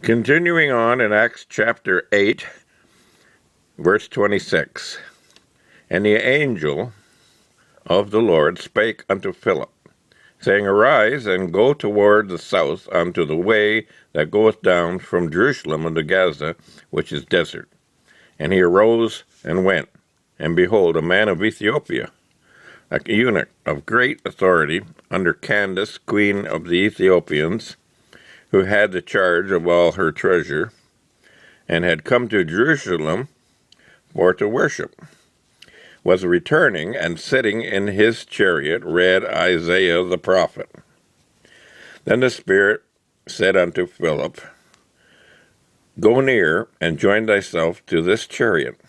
Continuing on in Acts chapter 8, verse 26. And the angel of the Lord spake unto Philip, saying, Arise, and go toward the south unto the way that goeth down from Jerusalem unto Gaza, which is desert. And he arose and went. And behold, a man of Ethiopia, a eunuch of great authority, under Candace, queen of the Ethiopians, who had the charge of all her treasure, and had come to Jerusalem for to worship, was returning, and sitting in his chariot read Isaiah the prophet. Then the Spirit said unto Philip, Go near, and join thyself to this chariot.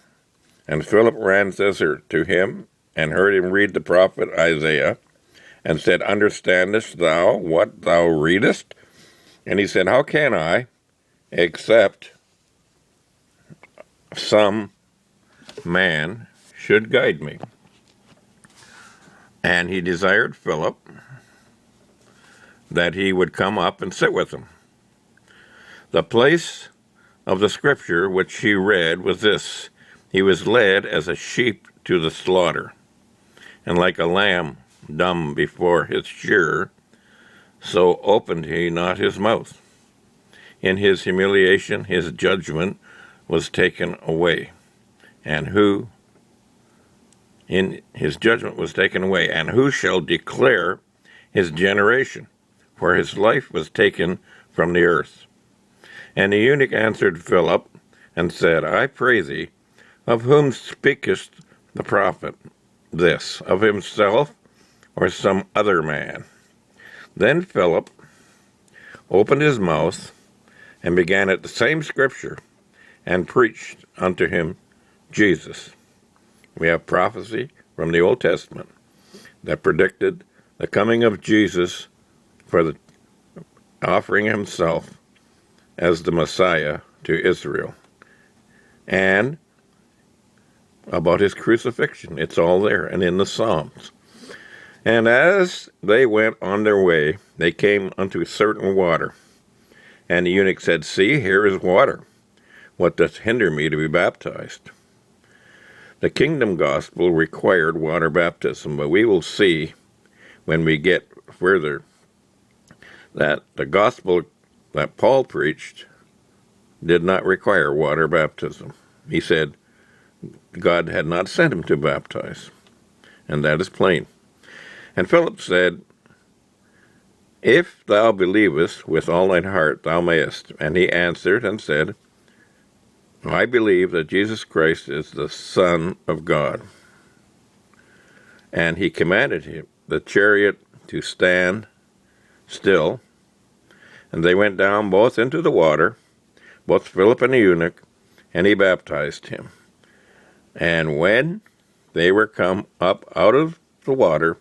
And Philip ran thither to him, and heard him read the prophet Isaiah, and said, Understandest thou what thou readest? And he said, How can I, except some man should guide me? And he desired Philip that he would come up and sit with him. The place of the scripture which he read was this: He was led as a sheep to the slaughter, and like a lamb dumb before his shearer, so opened he not his mouth. In his humiliation his judgment was taken away. And who shall declare his generation? For his life was taken from the earth. And the eunuch answered Philip, and said, I pray thee, of whom speakest the prophet this, of himself or some other man? Then Philip opened his mouth, and began at the same scripture, and preached unto him Jesus. We have prophecy from the Old Testament that predicted the coming of Jesus for the offering himself as the Messiah to Israel, and about his crucifixion. It's all there and in the Psalms. And as they went on their way, they came unto certain water. And the eunuch said, See, here is water. What doth hinder me to be baptized? The kingdom gospel required water baptism, but we will see when we get further that the gospel that Paul preached did not require water baptism. He said God had not sent him to baptize, and that is plain. And Philip said, If thou believest with all thine heart, thou mayest. And he answered and said, I believe that Jesus Christ is the Son of God. And he commanded him, the chariot, to stand still. And they went down both into the water, both Philip and the eunuch, and he baptized him. And when they were come up out of the water,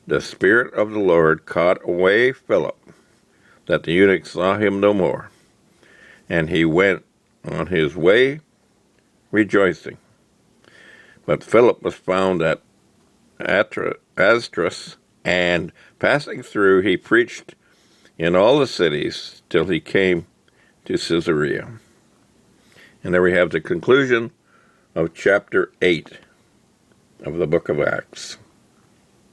the Spirit of the Lord caught away Philip, that the eunuch saw him no more. And he went on his way rejoicing. But Philip was found at Azotus, and passing through, he preached in all the cities till he came to Caesarea. And there we have the conclusion of chapter 8 of the book of Acts.